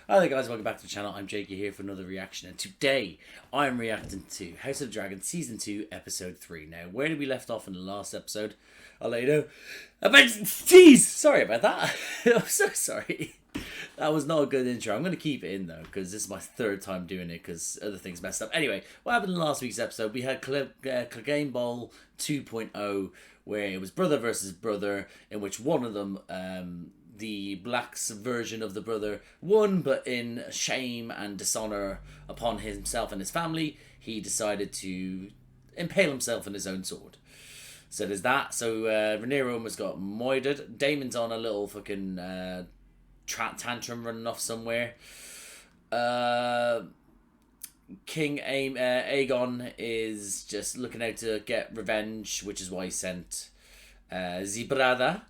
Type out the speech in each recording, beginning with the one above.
Hi there guys, welcome back to the channel. I'm Jakey here for another reaction, and today I'm reacting to House of the Dragon Season 2 Episode 3. Now, where did we left off in the last episode? I'll let you know. Jeez! Sorry about that. I'm so sorry. That was not a good intro. I'm going to keep it in though, because this is my third time doing it, because other things messed up. Anyway, what happened in last week's episode? We had Clegane Bowl 2.0, where it was brother versus brother, in which one of them... the Black's version of the brother won, but in shame and dishonor upon himself and his family, he decided to impale himself in his own sword. So there's that. So Rhaenyra almost got moided. Daemon's on a little fucking tantrum running off somewhere. King Aegon is just looking out to get revenge, which is why he sent Zibrada.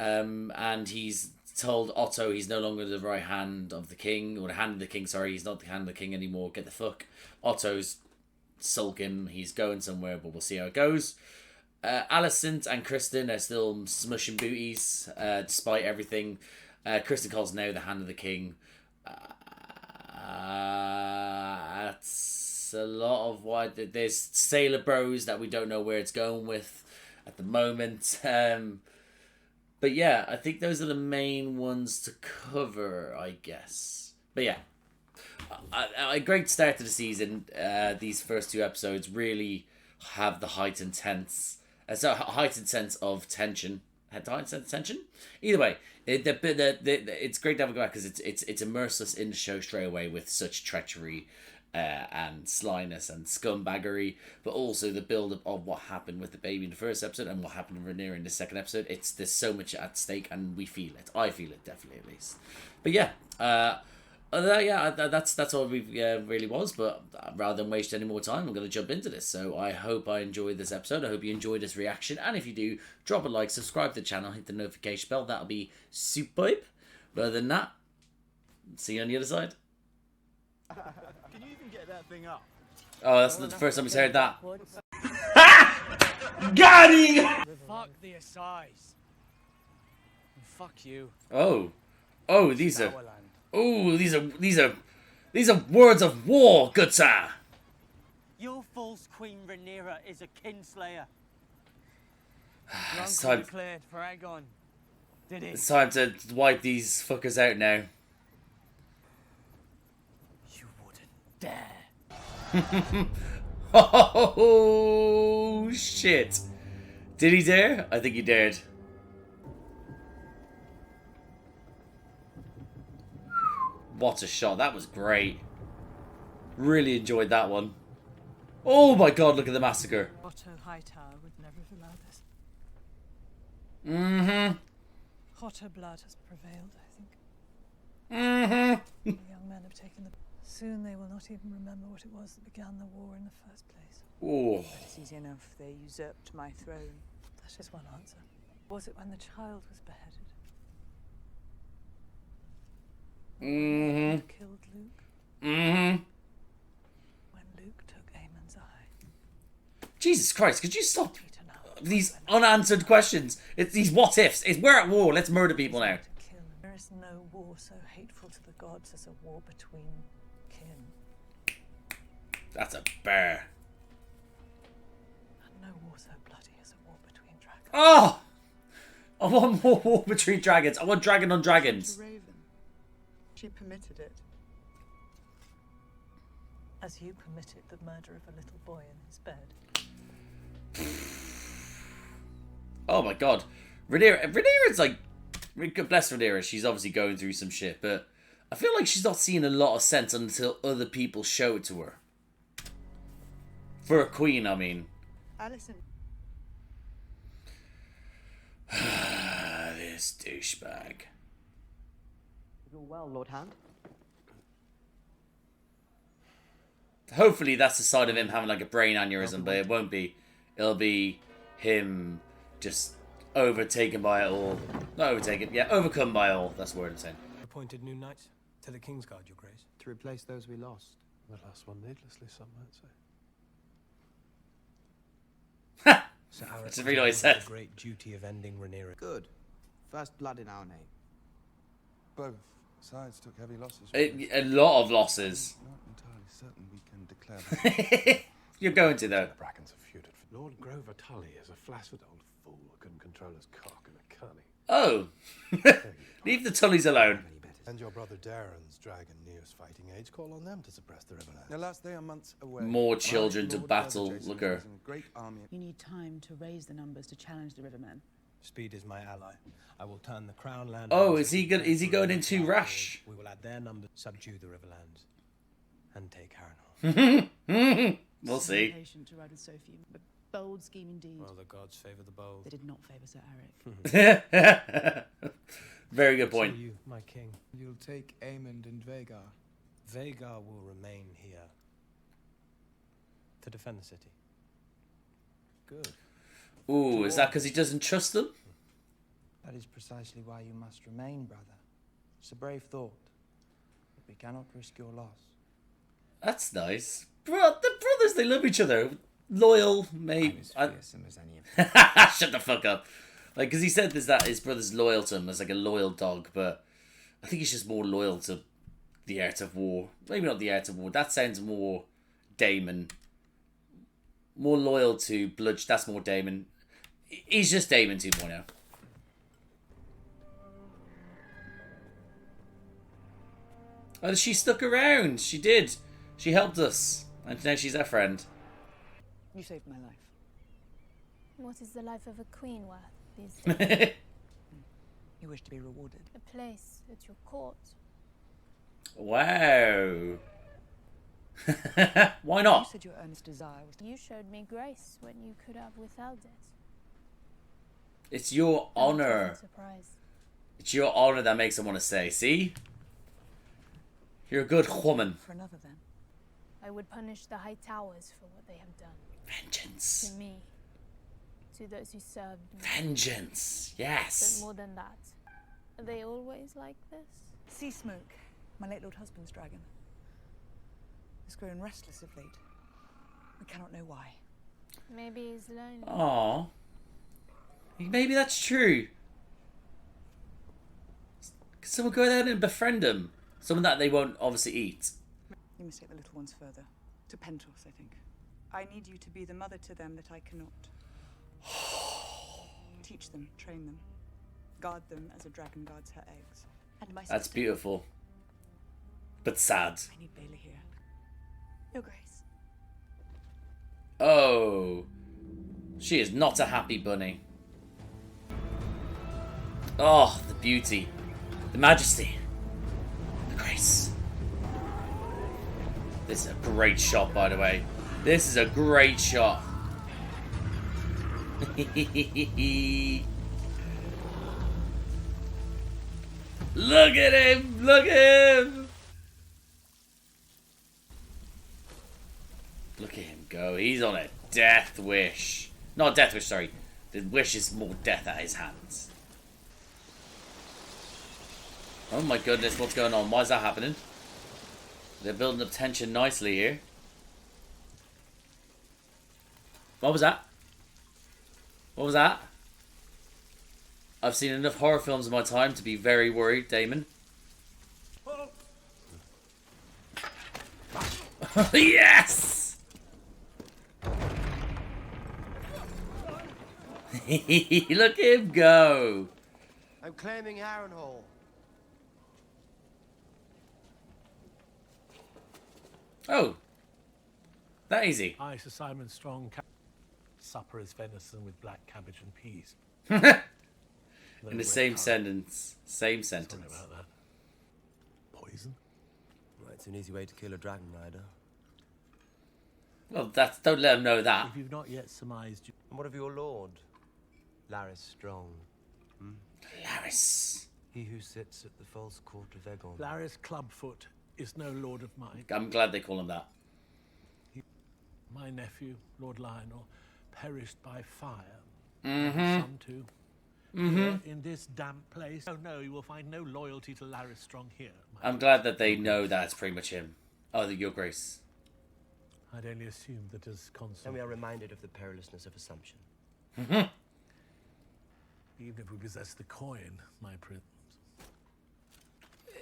And he's told Otto he's no longer the right hand of the king, or the hand of the king, sorry, he's not the hand of the king anymore, get the fuck. Otto's sulking, he's going somewhere, but we'll see how it goes. Alicent and Kristen are still smushing booties, despite everything. Kristen calls now the hand of the king. That's a lot of what, there's sailor bros that we don't know where it's going with at the moment. But yeah, I think those are the main ones to cover, I guess. But yeah, a great start to the season. These first two episodes really have the heightened sense of tension. Heightened sense of tension? Either way, it's great to have a go back, because it's immersed us in the show straight away with such treachery and slyness and scumbaggery, but also the build-up of what happened with the baby in the first episode and what happened to Rhaenyra in the second episode. There's so much at stake, and we feel it. I feel it, definitely, at least. But yeah, that's all we really was. But rather than waste any more time, I'm going to jump into this. So I hope I enjoyed this episode. I hope you enjoyed this reaction, and if you do, drop a like, subscribe to the channel, hit the notification bell. That'll be superb. But other than that, see you on the other side. Can you even get that thing up? Oh, that's not the first time he's heard that. Got him! Fuck the assize. And fuck you. Oh, these are words of war, good sir. Your false Queen Rhaenyra is a kinslayer. It's time. Declared for Aegon. Did it? It's time to wipe these fuckers out now. You wouldn't dare. Oh shit! Did he dare? I think he dared. What a shot! That was great. Really enjoyed that one. Oh my god! Look at the massacre. Otto Hightower would never have allowed this. Hotter blood has prevailed, I think. The young men have taken the... Soon they will not even remember what it was that began the war in the first place. Oh. It's easy enough. They usurped my throne. That is one answer. Was it when the child was beheaded? Who killed Luke? When Luke took Aemon's eye. Jesus Christ, could you stop these unanswered questions? It's these what ifs. We're at war, let's murder people now. There is no war so hateful to the gods as a war between kin. That's a bear. And no war so bloody as a war between dragons. Oh! I want more war between dragons. I want dragon on dragons. Raven. She permitted it. As you permitted the murder of a little boy in his bed. Oh my god. Rhaenyra's like... Bless Rhaenyra, she's obviously going through some shit, but I feel like she's not seeing a lot of sense until other people show it to her. For a queen, I mean. Alicent. This douchebag. You're well, Lord Hand. Hopefully that's the side of him having like a brain aneurysm, but it won't be. It'll be him just overtaken by it all. Not overtaken, yeah, overcome by all. That's the word I'm saying. Appointed new knights to the Kingsguard, Your Grace. To replace those we lost. The last one needlessly, some might say. Ha! Sir Arrett That's really what he said. the great duty of ending Rhaenyra. Good. First blood in our name. Both Sides took heavy losses. A lot of losses. Not entirely certain we can declare. You're going to, though. The Brackens have feuded. Lord Grover Tully is a flaccid old fool who couldn't control his cock and a cunny. Oh. Leave the Tullys alone. And your brother Darren's dragon nears fighting age. Call on them to suppress the Riverlands. Alas, they are months away. More children to Lord battle. Jason Look her. is in a great army. You need time to raise the numbers to challenge the Rivermen. Speed is my ally. I will turn the crown land. Oh, is he going in too rash? We will add their numbers, subdue the Riverlands, and take Harrenhal. We'll see. Patient to ride with Sophie, but bold scheme indeed. Well, the gods favour the bold. They did not favour Sir Eric. Very good point. So you, my king. You'll take Aemond and Vhagar. Vhagar will remain here to defend the city. Good. Ooh, is that because he doesn't trust them? That is precisely why you must remain, brother. It's a brave thought, but we cannot risk your loss. That's nice. Bro, the brothers, they love each other. Loyal, maybe. Fearsome as any of them. Shut the fuck up. Like, because he said this, that his brother's loyal to him as like a loyal dog, but I think he's just more loyal to the Art of War. Maybe not the Art of War. That sounds more Daemon. More loyal to Bludge. That's more Daemon. He's just Daemon 2.0. Oh, she stuck around. She did. She helped us. And now she's our friend. You saved my life. What is the life of a queen worth these days? You wish to be rewarded. A place at your court. Wow. Why You not? said your earnest desire was to... You showed me grace when you could have withheld it. It's your honor. Surprise. It's your honor that makes him want to stay. See? You're a good woman. For another, then. I would punish the Hightowers for what they have done. Vengeance. To me. To those who served me. Vengeance. But Yes. more than that. Are they always like this? Sea Smoke, my late lord husband's dragon, has grown restless of late. We cannot know why. Maybe he's lonely. Aw. Maybe that's true. Could someone go there and befriend him? Someone that they won't obviously eat. You must take the little ones further. To Pentos, I think. I need you to be the mother to them that I cannot. Teach them, train them, guard them as a dragon guards her eggs. And my That's sister. beautiful. But sad. I need Bailey here. Your Grace. Oh. She is not a happy bunny. Oh, the beauty. The majesty. The grace. This is a great shot, by the way. This is a great shot. Look at him! Look at him! Look at him go. He's on a death wish. Not death wish, sorry. The wish is more death at his hands. Oh my goodness, what's going on? Why is that happening? They're building up tension nicely here. What was that? What was that? I've seen enough horror films in my time to be very worried, Daemon. Yes! Look at him go. I'm claiming Harrenhal. Oh. That easy. I, Sir Simon Strong, supper is venison with black cabbage and peas. In the same sentence. Same sentence. Sorry about that. Poison? Well, it's an easy way to kill a dragon rider. Well, that's, don't let him know that. If you've not yet surmised... And what of your lord? Larys Strong. Larys. He who sits at the false court of Aegon. Larys Clubfoot is no lord of mine. I'm glad they call him that. My nephew, Lord Lionel, perished by fire. Mm-hmm. Some too. Here, in this damp place. Oh no, you will find no loyalty to Larys Strong here. I'm glad that they know that it's pretty much him. Oh, Your Grace. I'd only assumed that as consort. And we are reminded of the perilousness of assumption. Mm-hmm. Even if we possess the coin, my prince.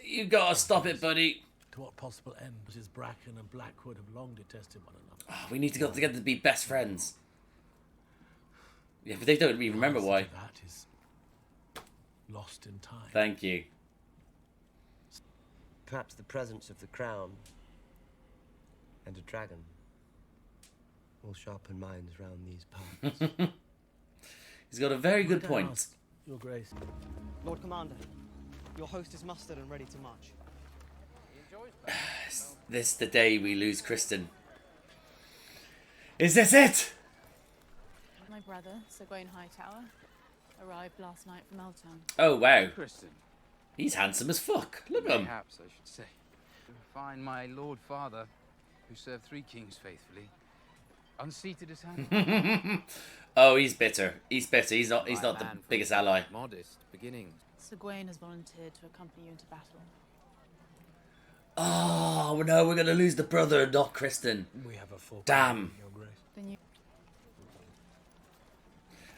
You gotta stop it, buddy. To what possible end Mrs. Bracken and Blackwood have long detested one another. Oh, we need to go together to be best friends. Yeah, but they don't even remember why. That is lost in time. Thank you. Perhaps the presence of the crown and a dragon will sharpen minds round these parts. He's got a very good Might I point. ask, Your Grace. Lord Commander, your host is mustered and ready to march. This the day we lose Kristen. Is this it? My brother, Sir Gawain Hightower, arrived last night from Elton. Oh wow. Kristen. He's handsome as fuck. Look at him. Perhaps I should say. Find my Lord Father, who served 3 kings faithfully, unseated his hand. Oh, he's bitter. He's bitter. He's not the biggest ally. Modest beginnings. Sir Gawain has volunteered to accompany you into battle. Oh no, we're gonna lose the brother, not Kristen. We have a full Damn. Your Grace. Then you...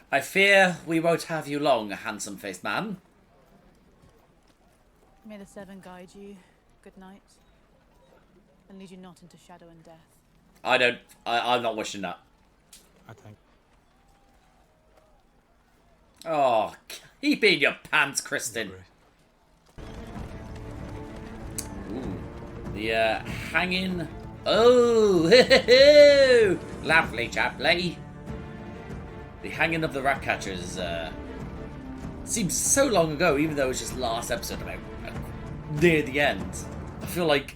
I fear we won't have you long, handsome-faced man. May the Seven guide you. Good night. And lead you not into shadow and death. I'm not wishing that. I think. Oh, keep in your pants, Kristen. Ooh, the hanging. Oh, lovely chaplain. The hanging of the rat catchers seems so long ago, even though it's just last episode, about near the end. I feel like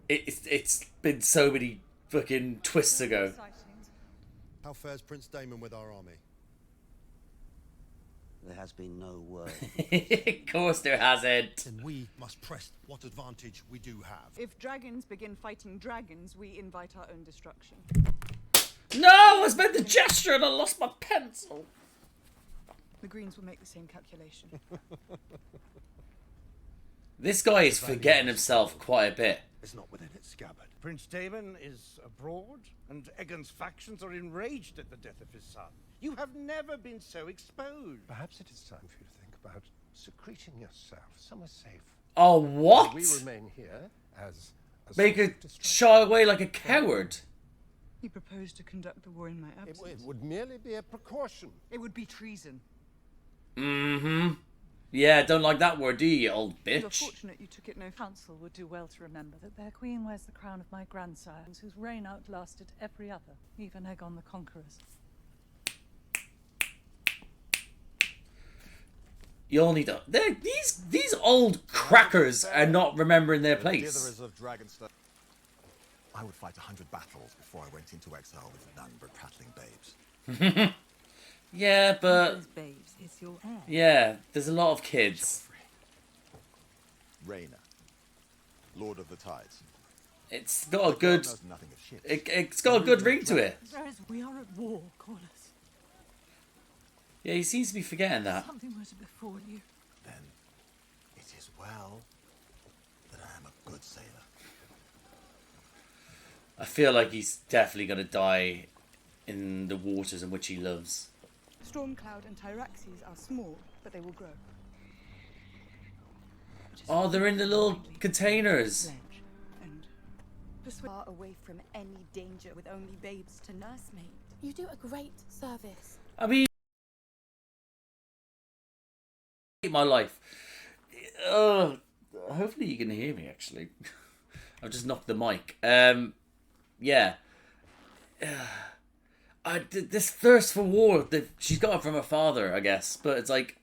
it's been so many fucking twists ago. How fares Prince Daemon with our army? There has been no word. Of course there hasn't. Then we must press what advantage we do have. If dragons begin fighting dragons, we invite our own destruction. No, I was meant to gesture and I lost my pencil. The Greens will make the same calculation. This guy is forgetting himself quite a bit. It's not within its scabbard. Prince Daemon is abroad, and Aegon's factions are enraged at the death of his son. You have never been so exposed. Perhaps it is time for you to think about secreting yourself somewhere safe. Oh, what? We remain here as Make a shy away like a coward. He proposed to conduct the war in my absence. It would merely be a precaution. It would be treason. Mm-hmm. Yeah, don't like that word, do you, you old You're bitch? fortunate you took it no Council would do well to remember that their queen wears the crown of my grandsires, whose reign outlasted every other, even Aegon the Conqueror's. You all need to. These old crackers are not remembering their place. Gatherers of Dragonstone. I would fight 100 battles before I went into exile with none but prattling babes. Yeah, but Those babes is your heir. yeah, there's a lot of kids. Rhaenyra, Lord of the Tides. It's got a good. Knows nothing of ships. It's got a good ring to it. We are at war, Corlys. Yeah, he seems to be forgetting that. Something were to befall you. Then it is well that I am a good sailor. I feel like he's definitely gonna die in the waters in which he loves. Stormcloud and Tyraxes are small, but they will grow. Oh, they're in the little containers. Far away from any danger with only babes to nursemaid. You do a great service. I mean, my life. Hopefully you can hear me. Actually, I've just knocked the mic. Yeah. This thirst for war that she's got it from her father, I guess. But it's like,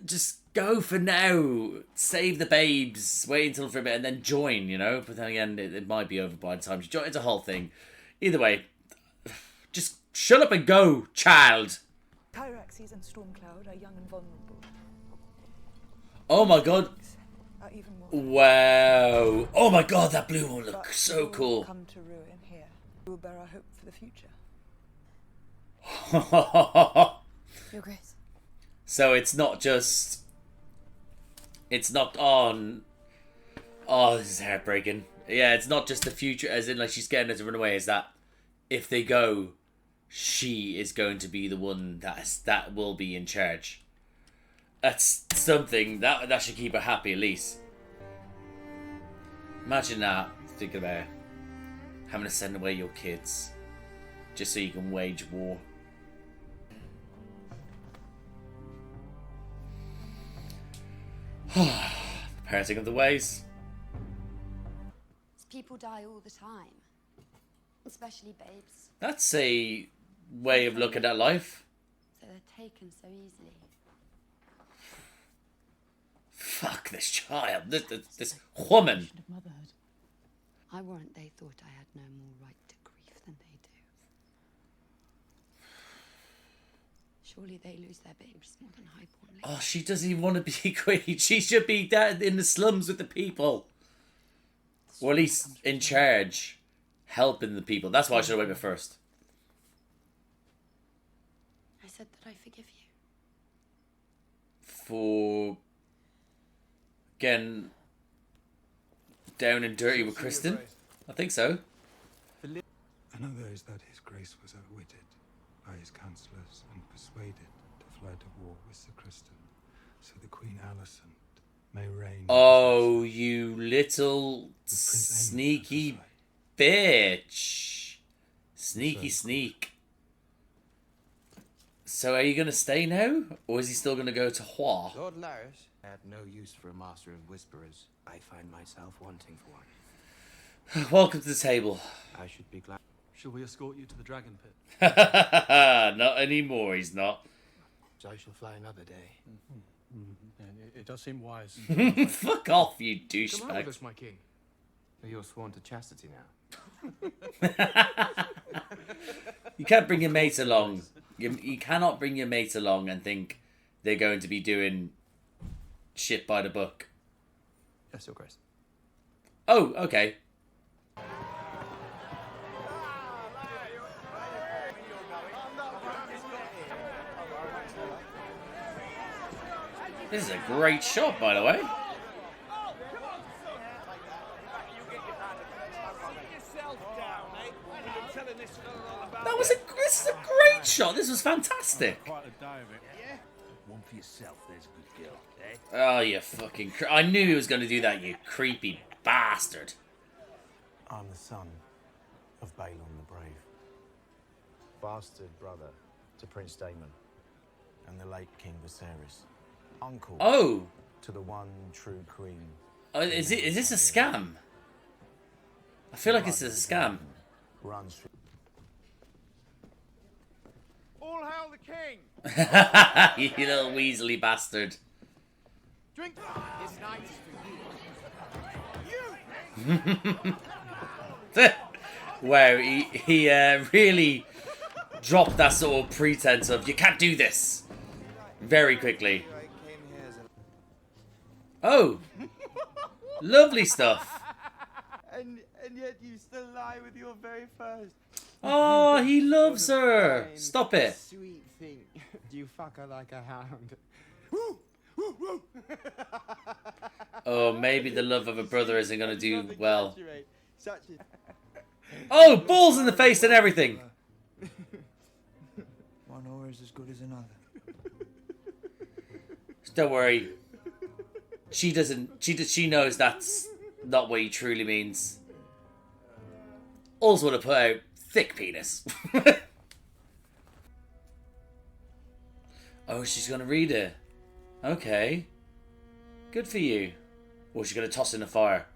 just go for now. Save the babes. Wait until for a bit and then join. You know. But then again, it might be over by the time she joins. It's a whole thing. Either way, just shut up and go, child. Tyraxes and Stormcloud are young and vulnerable. Oh my god. Are even more Wow. Oh my god, that blue one looks so cool. Come to ruin here. We will bear our hope for the future. Your Grace. So it's not just. It's not on. Oh, this is heartbreaking. Yeah, it's not just the future, as in like she's getting her to run away. Is that if they go, she is going to be the one that will be in charge. That's something that should keep her happy at least. Imagine that. Think about having to send away your kids just so you can wage war. Parenting of the ways. People die all the time, especially babes. That's a way of looking at life. So they're taken so easily. Fuck this child, this woman. Motherhood. I warrant they thought I had no more right to grief than they do. Surely they lose their babes more than highborn ladies. Oh, she doesn't even want to be queen. She should be dead in the slums with the people. Or at least in charge, helping the people. That's why I should have went with first. I said that I forgive you. For getting down and dirty with Kristen? I think so. Another is that his grace was outwitted by his counsellors and persuaded to fly to war with Sir Kristen, so the Queen Alicent may reign. Oh, you little sneaky bitch. Sneaky sneak. So are you going to stay now? Or is he still going to go to Hua? Lord Laris had no use for a master of whisperers. I find myself wanting for one. Welcome to the table. I should be glad. Shall we escort you to the dragon pit? Not anymore, he's not. So I shall fly another day. It does seem wise. Fuck off, you Come out with douchebag. us, my king. You're sworn to chastity now. You can't bring your mates along. You cannot bring your mates along and think they're going to be doing shit by the book. Yes, Your Grace. Oh, okay. This is a great shot, by the way. This is a great shot. This was fantastic. One for yourself, there's a good girl, eh? Oh, you fucking... I knew he was going to do that, you creepy bastard. I'm the son of Balon the Brave. Bastard brother to Prince Daemon and the late King Viserys. Uncle to the one true queen. Oh, is this a scam? I feel like this is a scam. Runs through. All hail the king! You little weaselly bastard. Drink. This night is for you. Wow, he really dropped that sort of pretense of you can't do this very quickly. Oh, lovely stuff. And yet you still lie with your very first. Oh, he loves her. Stop it. Sweet thing. You fuck her like a hound. Oh, maybe the love of a brother isn't going to do well. Oh, balls in the face and everything. One aura is as good as another. Don't worry. She doesn't. She knows that's not what he truly means. Also, want to put out thick penis. Oh, she's gonna read it. Okay. Good for you. Or she's gonna toss in the fire.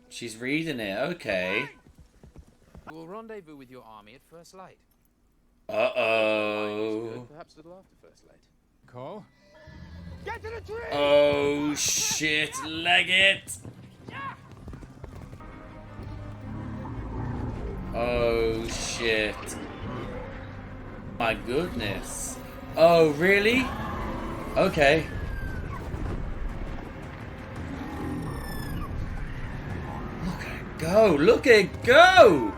She's reading it. Okay. We'll rendezvous with your army at first light. Uh-oh. Perhaps a little after first light. Call. Get to the tree! Oh, shit. Leg it. Oh, shit. My goodness. Oh, really? Okay. Look at it go. Look at it go.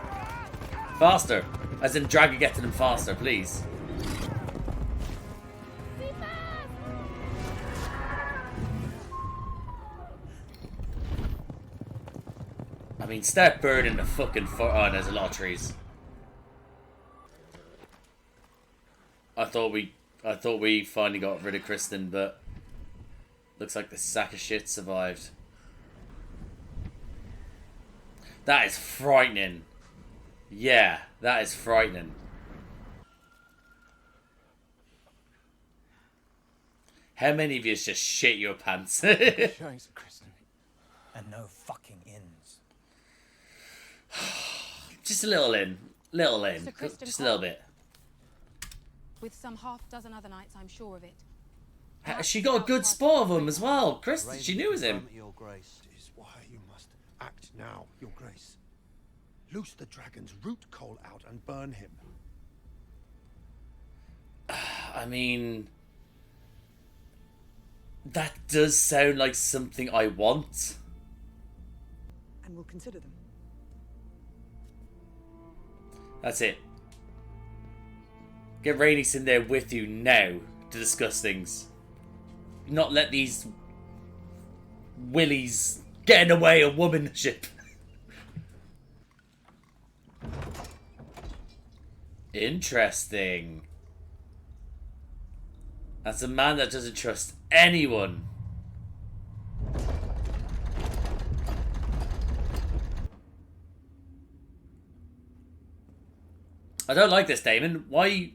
Faster. As in, drag it, get to them faster, please. I mean, start burning the fucking... Oh, there's a lot of trees. thought we finally got rid of Kristen, but looks like the sack of shit survived. That is frightening. Yeah, that is frightening. How many of you just shit your pants? Showing some Kristen. And no fucking ins. Just a little in. Little in. Sir Kristen Just a little bit. With some half-dozen other knights, I'm sure of it. She got a good spot of him as well. Kristen, she knew it was him. Your Grace, it is why you must act now, Your Grace. Loose the dragon's root coal out and burn him. I mean, that does sound like something I want. And we'll consider them. That's it. Get Rhaenys in there with you now to discuss things. Not let these willies get in the way of womanship. Interesting. That's a man that doesn't trust anyone. I don't like this, Daemon. Why?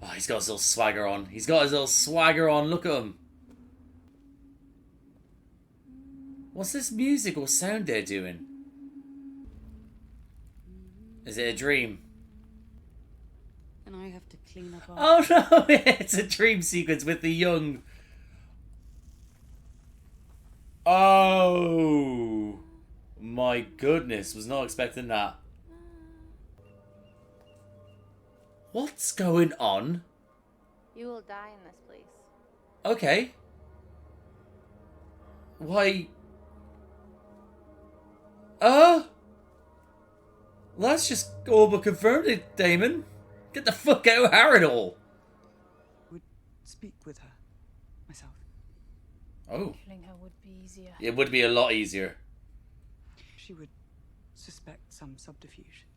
Oh, he's got his little swagger on. He's got his little swagger on. Look at him. What's this music or sound they're doing? Is it a dream? And I have to clean up. Oh no, it's a dream sequence with the young. Oh my goodness, was not expecting that. What's going on? You will die in this place. Okay. Why? Let's just all but confirmed it, Daemon. Get the fuck out of Harrenhal. Would speak with her myself. Oh. Killing her would be easier. It would be a lot easier. She would suspect some subterfuge.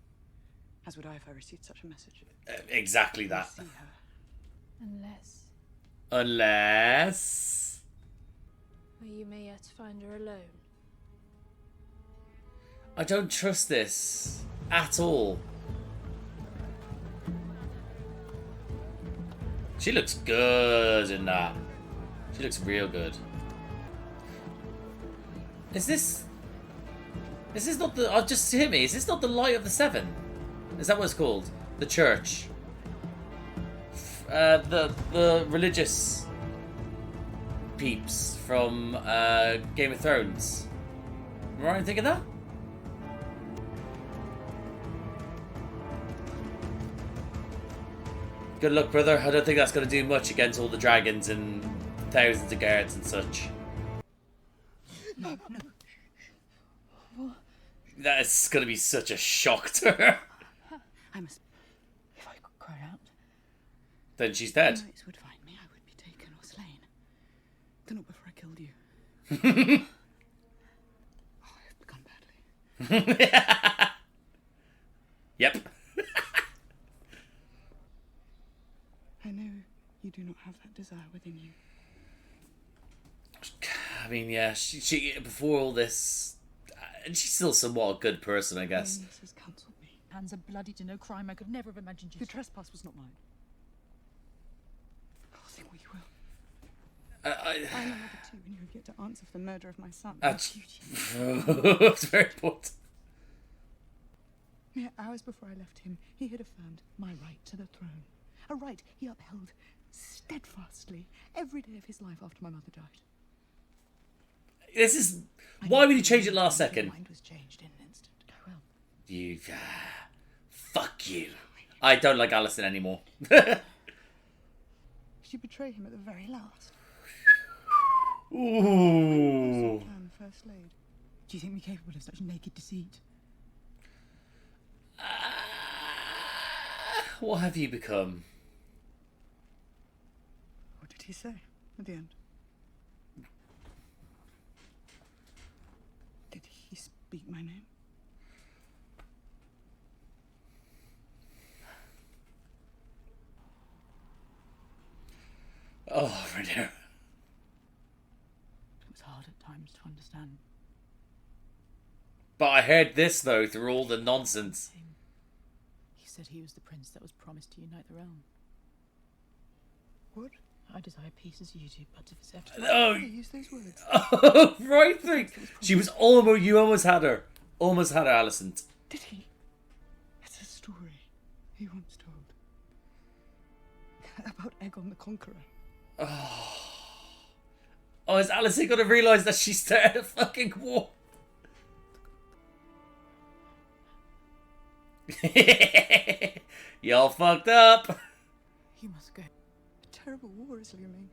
As would I if I received such a message. Exactly that. See her. Unless. Or you may yet find her alone. I don't trust this at all. She looks good in that. She looks real good. Is this not the... Oh, just hit me. Is this not the Light of the Seven? Is that what it's called? The church. The religious peeps from Game of Thrones. Am I right in thinking that? Good luck, brother. I don't think that's going to do much against all the dragons and thousands of guards and such. No. What? That's going to be such a shock to her. I must. If I could cry out. Then she's dead. The knights would find me. I would be taken or slain. Though not before I killed you. Oh, I have begun badly. Yep. I know you do not have that desire within you. I mean, yeah, she before all this, and she's still somewhat a good person, I guess. Rhaenys has counselled me. Hands are bloody to no crime. I could never have imagined you. The trespass was not mine. Oh, think what you will. I am a mother too, and you have yet to answer for the murder of my son. That's very important. Mere hours before I left him, he had affirmed my right to the throne. A right he upheld steadfastly every day of his life after my mother died. This is... Why would you change it last second? My mind was changed in an instant. Oh, well. You... fuck you. I don't like Alicent anymore. Did you betray him at the very last? Ooh. Plan first laid. Do you think me capable of such naked deceit? What have you become? What did he say at the end? Did he speak my name? Oh, Rhaenyra. It was hard at times to understand. But I heard this, though, through all the nonsense. He said he was the prince that was promised to unite the realm. What? I desire peace as you do, but if it's ever... Oh, use those words. oh right thing. She was almost... You almost had her. Almost had her, Alicent. Did he? It's a story he once told. About Aegon the Conqueror. Oh, is Alicent going to realise that she started a fucking war? Y'all fucked up. You must go. A terrible war is looming,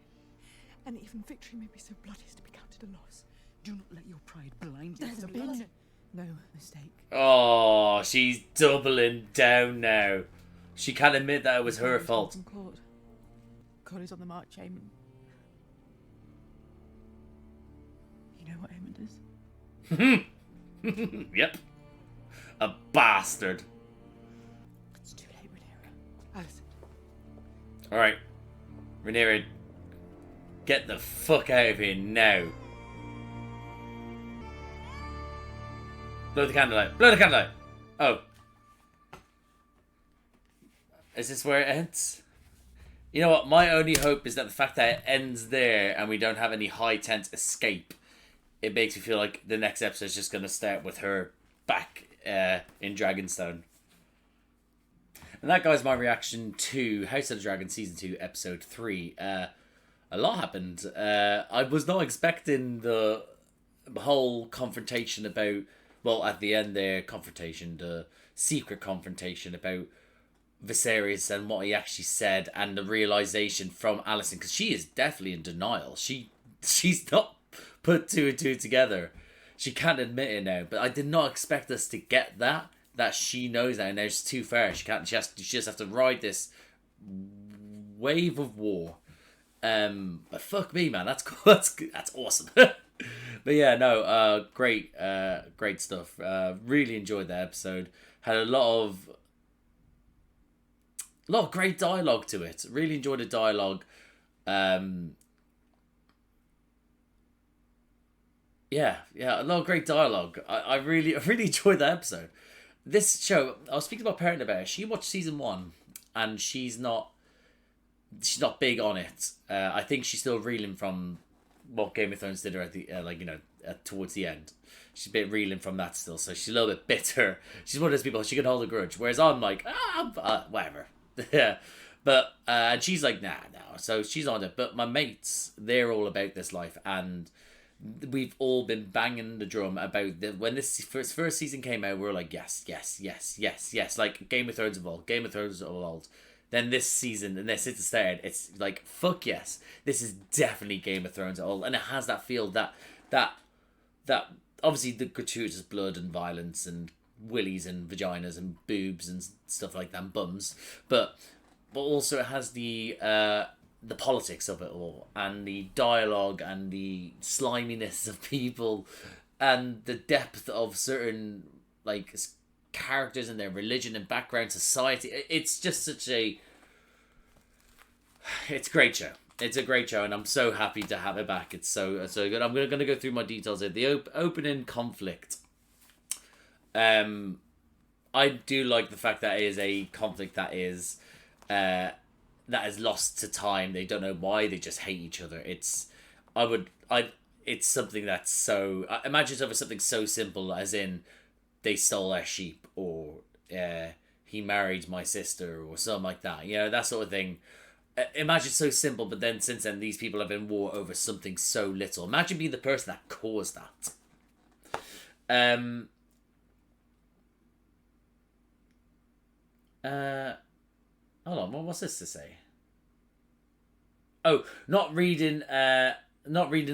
and even victory may be so bloody as to be counted a loss. Do not let your pride blind you. There's There's been no mistake. Oh, she's doubling down now. She can't admit that it was her fault. God is on the march, Aemon. You know what Aemon is? Yep. A bastard. It's too late, Rhaenyra. Alicent. Alright. Rhaenyra, get the fuck out of here now. Blow the candlelight. Blow the candlelight. Oh. Is this where it ends? You know what? My only hope is that the fact that it ends there and we don't have any high tense escape, it makes me feel like the next episode is just going to start with her back in Dragonstone. And that, guys, my reaction to House of the Dragon Season 2, Episode 3. A lot happened. I was not expecting the whole confrontation about... Well, at the end there, the secret confrontation about Viserys and what he actually said, and the realization from Alicent, because she is definitely in denial. She's not put two and two together. She can't admit it now, but I did not expect us to get that she knows that, and now it's too far. She just have to ride this wave of war. But fuck me, man, that's awesome. But yeah, no, great stuff. Really enjoyed that episode. Had a lot of great dialogue to it. Really enjoyed the dialogue. Yeah, a lot of great dialogue. I really enjoyed that episode. This show, I was speaking to my parent about it. She watched season 1, and she's not big on it. I think she's still reeling from what Game of Thrones did her at the towards the end. She's a bit reeling from that still, so she's a little bit bitter. She's one of those people, she can hold a grudge, whereas I'm like, whatever. Yeah, but and she's like, nah. So she's on it. But my mates, they're all about this life, and we've all been banging the drum about when this first season came out. We were like, yes, like Game of Thrones of old. Then this season, and this it's started, it's like, fuck yes, this is definitely Game of Thrones at all, and it has that feel that obviously the gratuitous blood and violence and willies and vaginas and boobs and stuff like that, and bums, but also it has the politics of it all, and the dialogue and the sliminess of people, and the depth of certain like characters and their religion and background, society. It's just it's a great show. It's a great show, and I'm so happy to have it back. It's so good. I'm gonna go through my details here. The opening conflict. I do like the fact that it is a conflict that is lost to time. They don't know why. They just hate each other. It's something that's so. Imagine it's over something so simple as in they stole our sheep, or he married my sister, or something like that. You know, that sort of thing. Imagine so simple, but then since then these people have been in war over something so little. Imagine being the person that caused that. Hold on, what's this to say? Oh, not reading the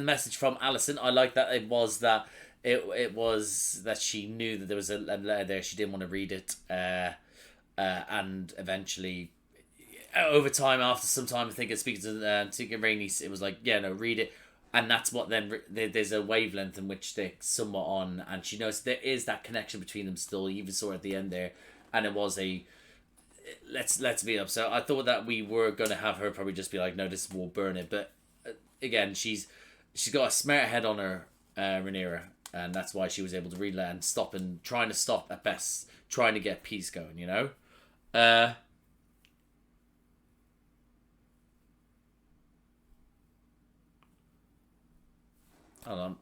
message from Alicent. I like that it was that she knew that there was a letter there. She didn't want to read it, and eventually, over time, after some time, I think it's speaking to Rainey, it was like, yeah, no, read it, and that's what then there's a wavelength in which they're somewhat on, and she knows there is that connection between them still. You even saw it at the end there, and it was let's be up. So I thought that we were gonna have her probably just be like, no, this will burn it. But again, she's got a smart head on her, Rhaenyra, and that's why she was able to read and stop and trying to stop at best, trying to get peace going. You know. Hold on.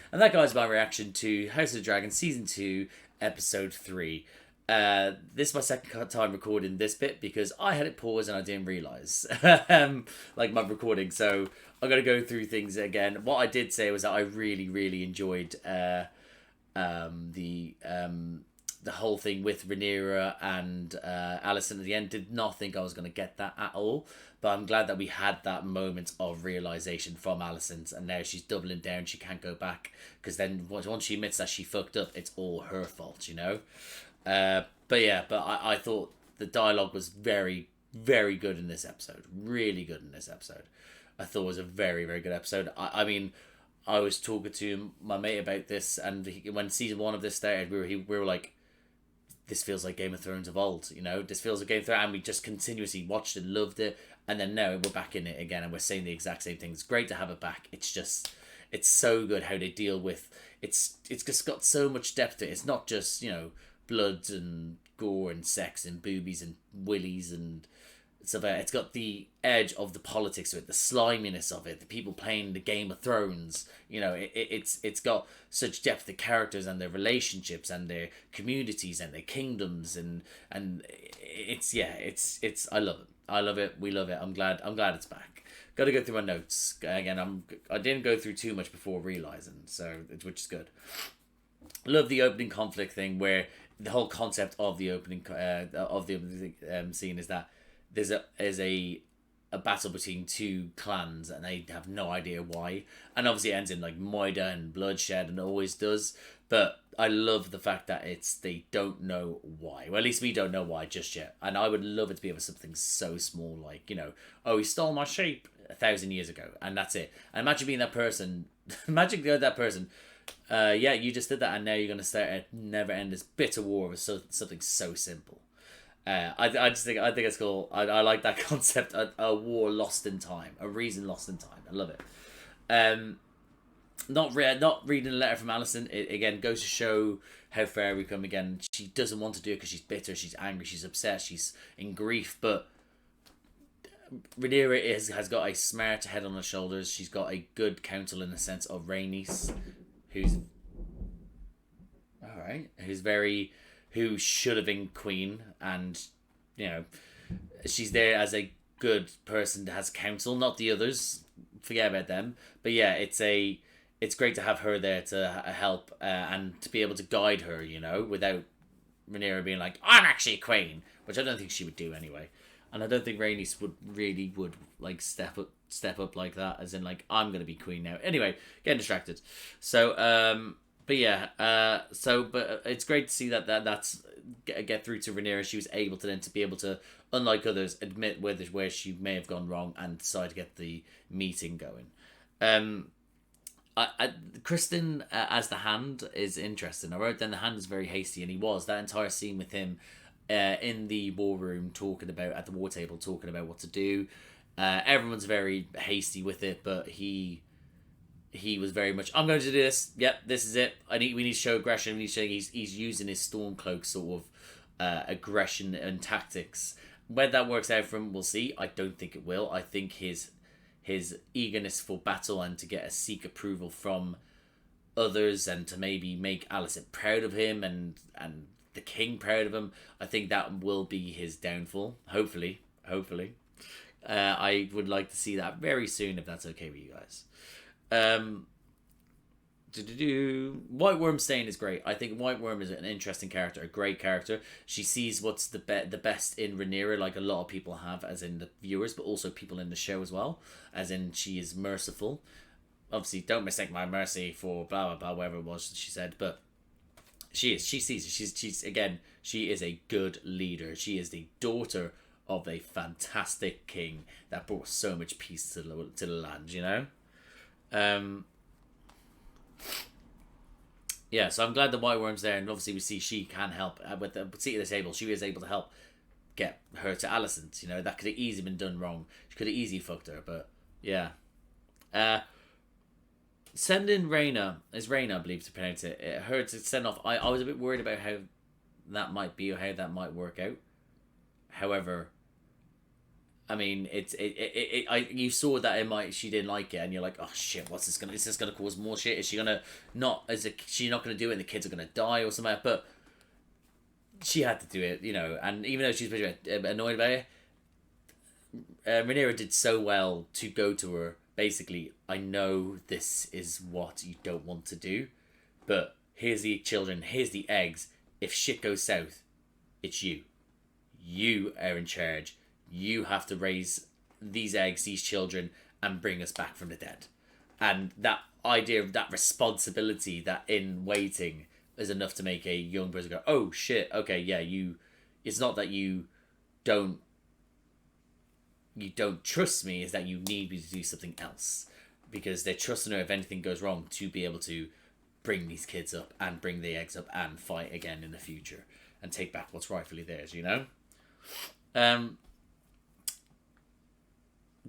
And that, guys, my reaction to House of the Dragon Season 2, Episode 3. This is my second time recording this bit because I had it paused and I didn't realise like my recording. So I'm going to go through things again. What I did say was that I really, really enjoyed the whole thing with Rhaenyra and Alicent at the end. Did not think I was going to get that at all. But I'm glad that we had that moment of realisation from Alicent, and now she's doubling down. She can't go back, because then once she admits that she fucked up, it's all her fault, you know? But I thought the dialogue was very, very good in this episode. Really good in this episode. I thought it was a very, very good episode. I mean, I was talking to my mate about this, and when season 1 of this started, we were like, this feels like Game of Thrones of old, you know? This feels like Game of Thrones, and we just continuously watched it, loved it, and then now we're back in it again, and we're saying the exact same thing. It's great to have it back. It's just, it's so good how they deal with, it's just got so much depth to it. It's not just, you know, blood and gore and sex and boobies and willies and stuff like that. It's got the edge of the politics of it, the sliminess of it, the people playing the Game of Thrones. You know, it's got such depth, the characters and their relationships and their communities and their kingdoms, and it's I love it. I love it. We love it. I'm glad it's back. Got to go through my notes again. I didn't go through too much before realizing, which is good. Love the opening conflict thing, where the whole concept of the opening scene is that there's a battle between two clans and they have no idea why, and obviously it ends in like murder and bloodshed, and it always does. But I love the fact that they don't know why. Well, at least we don't know why just yet. And I would love it to be over something so small, like, you know, oh, he stole my sheep 1,000 years ago, and that's it. And imagine being that person. Imagine being that person. Yeah, you just did that, and now you're going to start a never-ending this bitter war over something so simple. I think it's cool. I like that concept. A war lost in time, a reason lost in time. I love it. Not reading a letter from Alicent. It again goes to show how far we come. Again, she doesn't want to do it because she's bitter, she's angry, she's upset, she's in grief. But Rhaenyra has got a smart head on her shoulders. She's got a good counsel in the sense of Rhaenys, who's all right, who should have been queen, and you know, she's there as a good person that has counsel, not the others. Forget about them. But yeah, it's great to have her there to help and to be able to guide her, you know, without Rhaenyra being like, I'm actually queen, which I don't think she would do anyway. And I don't think Rhaenys would like step up like that, as in like, I'm gonna be queen now. Anyway, getting distracted. So but it's great to see that's get through to Rhaenyra. She was able to be able to, unlike others, admit where she may have gone wrong and decide to get the meeting going. Kristen as the Hand is interesting. I wrote down the Hand is very hasty, and he was. That entire scene with him in the war room at the war table talking about what to do. Everyone's very hasty with it, but he was very much, I'm going to do this. Yep, this is it. We need to show aggression. We need to show he's using his Stormcloak sort of aggression and tactics. Whether that works out for him, we'll see. I don't think it will. I think his eagerness for battle and to seek approval from others and to maybe make Alicent proud of him and the king proud of him, I think that will be his downfall. Hopefully. I would like to see that very soon, if that's okay with you guys. White Worm staying is great. I think White Worm is an interesting character, a great character. She sees what's the best in Rhaenyra, like a lot of people have, as in the viewers, but also people in the show as well, as in she is merciful. Obviously, don't mistake my mercy for blah blah blah, whatever it was she said, but she sees it. She is a good leader. She is the daughter of a fantastic king that brought so much peace to the land, you know. Yeah, so I'm glad the White Worm's there, and obviously we see she can help with the seat at the table. She was able to help get her to Alicent. You know, that could have easily been done wrong. She could have easily fucked her, but yeah. Send in Rhaenyra, I believe, to pronounce it. Her to send off. I was a bit worried about how that might be or how that might work out. However, I mean, you saw that she didn't like it, and you're like, oh shit, what's this gonna? Is this gonna cause more shit? Is she gonna not? She not gonna do it, and the kids are gonna die or something? But she had to do it, you know. And even though she's annoyed about it, Rhaenyra did so well to go to her. Basically, I know this is what you don't want to do, but here's the children, here's the eggs. If shit goes south, it's you. You are in charge. You have to raise these eggs, these children, and bring us back from the dead. And that idea of that responsibility, that in waiting, is enough to make a young person go, oh shit, okay, yeah, it's not that you don't trust me, is that you need me to do something else, because they're trusting her if anything goes wrong to be able to bring these kids up and bring the eggs up and fight again in the future and take back what's rightfully theirs, you know.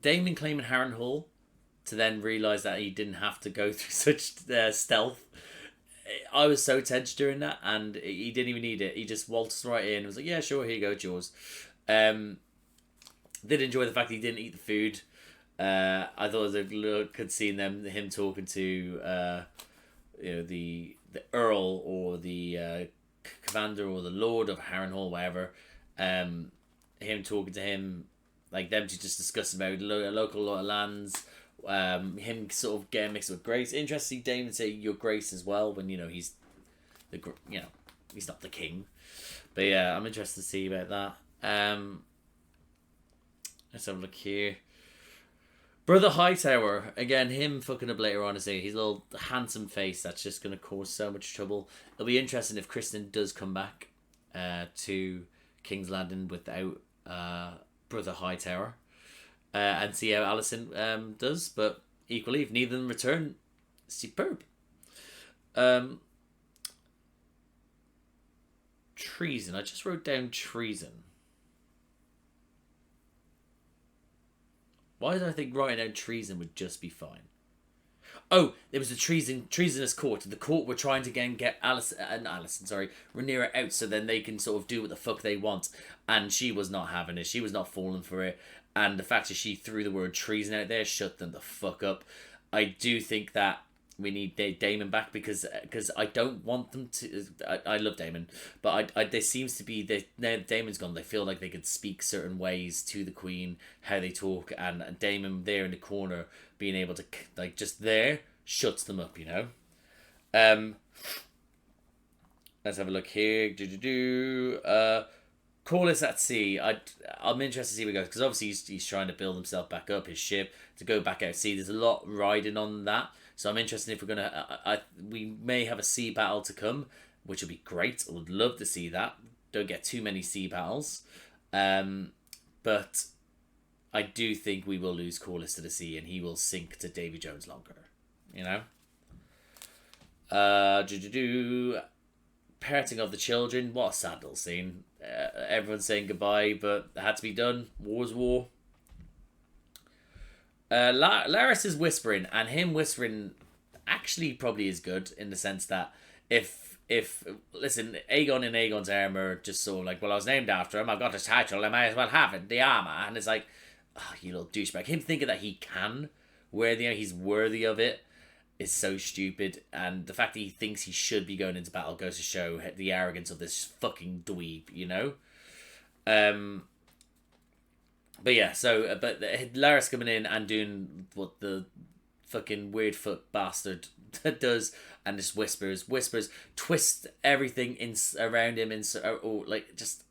Daemon claiming Harrenhal to then realise that he didn't have to go through such stealth. I was so tense during that, and he didn't even need it. He just waltzed right in and was like, yeah, sure, here you go, it's yours. Did enjoy the fact that he didn't eat the food. I thought it was a good seeing him talking to the Earl or the Commander or the Lord of Harrenhal, whatever. Him talking to him, like them to just discuss about local lands. Him sort of getting mixed with Grace. Interesting, Daemon say your Grace as well when he's he's not the king. But yeah, I'm interested to see about that. Let's have a look here. Brother Hightower, again, him fucking up later on to say his little handsome face that's just going to cause so much trouble. It'll be interesting if Kristen does come back to King's Landing without Brother Hightower and see how Alicent does. But equally, if neither of them return, superb. Treason. I just wrote down treason. Why did I think writing down treason would just be fine? Oh, there was a treasonous court. The court were trying to get Rhaenyra out so then they can sort of do what the fuck they want. And she was not having it. She was not falling for it. And the fact that she threw the word treason out there shut them the fuck up. I do think that we need Daemon back because I don't want them to. I love Daemon, but there seems to be now Daemon's gone. They feel like they could speak certain ways to the Queen, how they talk, and Daemon there in the corner being able to just there shuts them up. Let's have a look here. Corlys at sea. I'm interested to see where it goes because obviously he's trying to build himself back up, his ship to go back out at sea. There's a lot riding on that. So I'm interested if we're gonna. We may have a sea battle to come, which would be great. I would love to see that. Don't get too many sea battles, but I do think we will lose Corlys to the sea, and he will sink to Davy Jones longer. Parting of the children. What a sad little scene. Everyone's saying goodbye, but it had to be done. War's war. Larys is whispering, and him whispering actually probably is good in the sense that if listen, Aegon in Aegon's armor just sort of like, well, I was named after him, I've got his title, I might as well have it, the armor, and it's like, oh, you little douchebag. Him thinking that he can he's worthy of it is so stupid, and the fact that he thinks he should be going into battle goes to show the arrogance of this fucking dweeb, But yeah, but Larys coming in and doing what the fucking weird foot bastard does, and just whispers, twist everything around him, just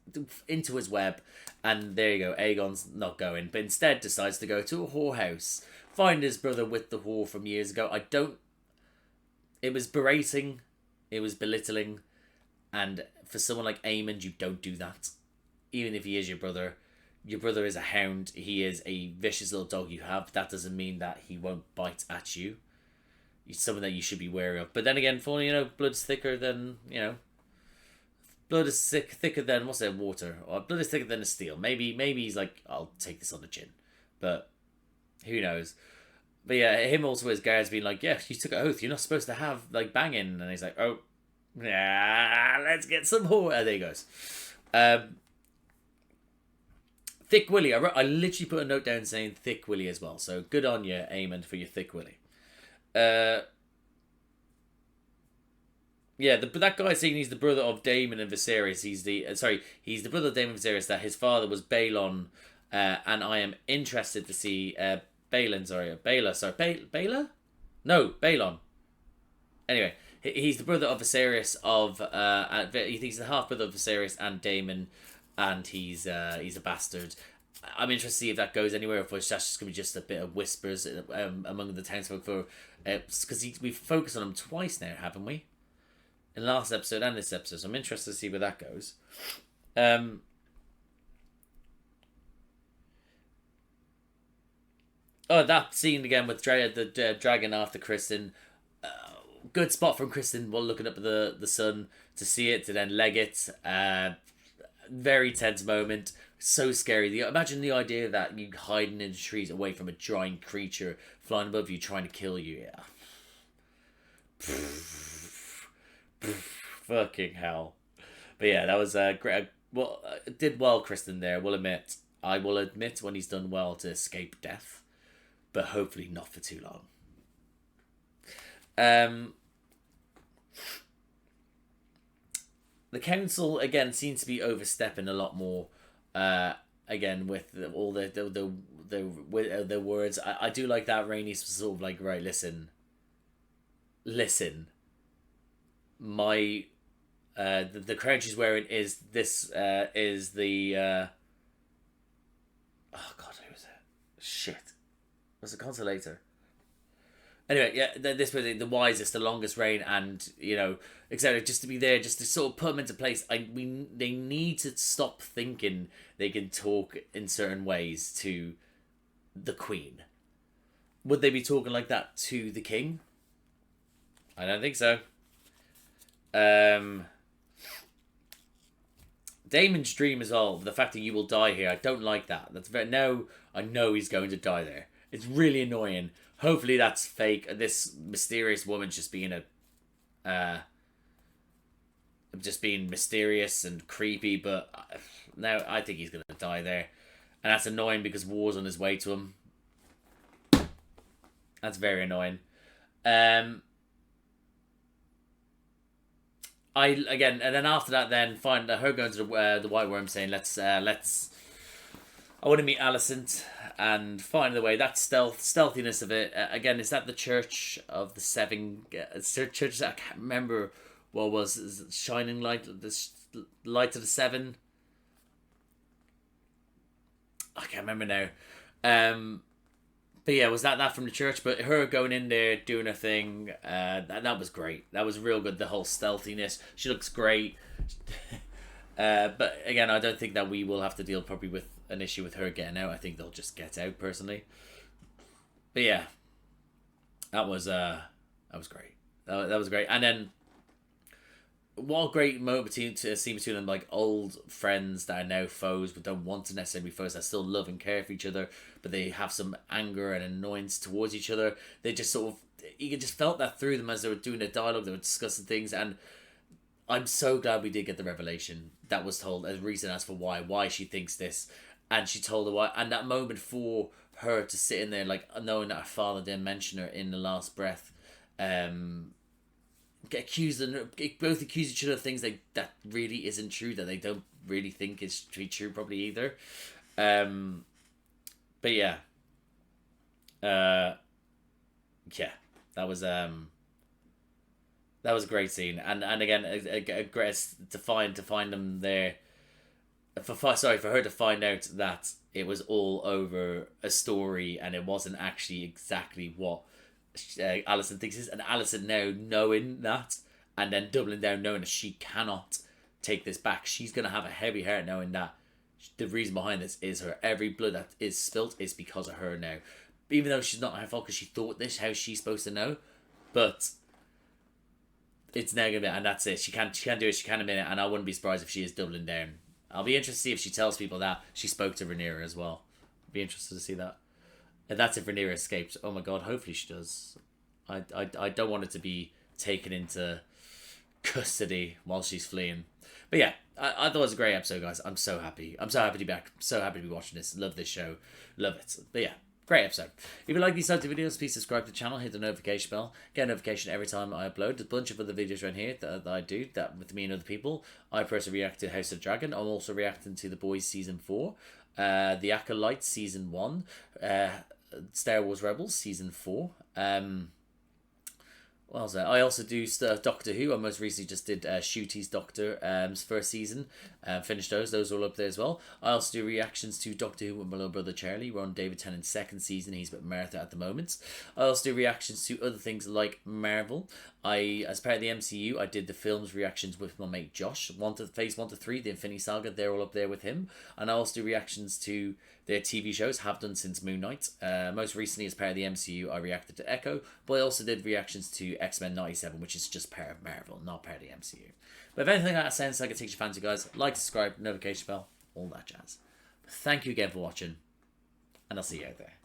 into his web, and there you go. Aegon's not going, but instead decides to go to a whorehouse, find his brother with the whore from years ago. It was berating, it was belittling, and for someone like Aemond, you don't do that, even if he is your brother. Your brother is a hound. He is a vicious little dog you have. That doesn't mean that he won't bite at you. something that you should be wary of. But then again, for blood's thicker than blood is thicker than water, or blood is thicker than a steel. Maybe he's like, I'll take this on the chin, but who knows? But yeah, him also his guards being like, yeah, you took an oath, you're not supposed to have like banging, and he's like, oh, yeah, let's get some more. And there he goes. Thick Willy. I literally put a note down saying Thick Willy as well. So good on you, Aemond, for your Thick Willy. Yeah, that guy saying he's the brother of Daemon and Viserys. He's the brother of Daemon and Viserys. That his father was Balon, and I am interested to see Balon. No, Balon. Anyway, he's the brother of Viserys he's the half brother of Viserys and Daemon, and he's a bastard. I'm interested to see if that goes anywhere, or if that's just going to be just a bit of whispers among the townsfolk because we've focused on him twice now, haven't we? In the last episode and this episode, so I'm interested to see where that goes. That scene again with the dragon after Kristen. Good spot from Kristen while looking up at the sun to see it, to then leg it. Very tense moment. So scary. Imagine the idea that you hiding in the trees away from a giant creature flying above you trying to kill you. Yeah. Fucking hell. But yeah, that was great. Well, did well, Kristen there. I will admit when he's done well to escape death, but hopefully not for too long. The council again seems to be overstepping a lot more. Again with all the words. I do like that. Rhaenys was sort of like, right, listen. My the crown she's wearing is this is the oh god, who was it? Shit, was it Consolator? Anyway, yeah, this was the wisest, the longest reign, and etc. Just to be there, just to sort of put them into place. They need to stop thinking they can talk in certain ways to the Queen. Would they be talking like that to the King? I don't think so. Daemon's dream as well. The fact that you will die here, I don't like that. That's very I know he's going to die there. It's really annoying. Hopefully that's fake. This mysterious woman just being mysterious and creepy. But now I think he's gonna die there, and that's annoying because war's on his way to him. That's very annoying. And then after that, then find her going to the White Worm, saying, "Let's. I want to meet Alicent," and find the way. That stealthiness of it. Again, is that the Church of the Seven? Church. I can't remember what was. Is it Shining Light. The Light of the Seven. I can't remember now. But yeah, was that from the church? But her going in there, doing her thing, that was great. That was real good, the whole stealthiness. She looks great. But again, I don't think that we will have to deal probably with an issue with her getting out. I think they'll just get out, personally. But yeah, that was great. That was great. And then, what a great moment to see between them, like old friends that are now foes, but don't want to necessarily be foes, that still love and care for each other, but they have some anger and annoyance towards each other. They just sort of, you just felt that through them as they were doing their dialogue, they were discussing things, and I'm so glad we did get the revelation that was told as reason as for why she thinks this, and she told her why, and that moment for her to sit in there, like knowing that her father didn't mention her in the last breath, get accused and both accuse each other of things that really isn't true, that they don't really think is true probably either. But yeah, that was a great scene, and again a great to find them there. For her to find out that it was all over a story and it wasn't actually exactly what Alicent thinks is, and Alicent now knowing that, and then doubling down knowing that she cannot take this back. She's gonna have a heavy heart knowing that the reason behind this is her. Every blood that is spilt is because of her now, even though she's not her fault because she thought this. How she's supposed to know? But it's now gonna be, and that's it. She can't do it. She can't admit it, and I wouldn't be surprised if she is doubling down. I'll be interested to see if she tells people that she spoke to Rhaenyra as well. I'd be interested to see that. And that's if Rhaenyra escapes. Oh my god, hopefully she does. I don't want it to be taken into custody while she's fleeing. But yeah, I thought it was a great episode, guys. I'm so happy. I'm so happy to be back. I'm so happy to be watching this. Love this show. Love it. But yeah, great episode. If you like these types of videos, please subscribe to the channel. Hit the notification bell. Get a notification every time I upload. There's a bunch of other videos around here that I do that with me and other people. I personally react to House of the Dragon. I'm also reacting to The Boys Season 4. The Acolyte Season 1. Star Wars Rebels Season 4. What else? I also do Doctor Who. I most recently just did Shooty's Doctor first season. Finished those. Those are all up there as well. I also do reactions to Doctor Who with my little brother Charlie. We're on David Tennant's second season. He's with Martha at the moment. I also do reactions to other things like Marvel. As part of the MCU, I did the films reactions with my mate Josh. Phase 1 to 3, the Infinity Saga. They're all up there with him. And I also do reactions to their TV shows, have done since Moon Knight. Most recently, as part of the MCU, I reacted to Echo, but I also did reactions to X-Men 97, which is just part of Marvel, not part of the MCU. But if anything like that sounds like it takes your fancy, guys, like, subscribe, notification bell, all that jazz. Thank you again for watching, and I'll see you out there.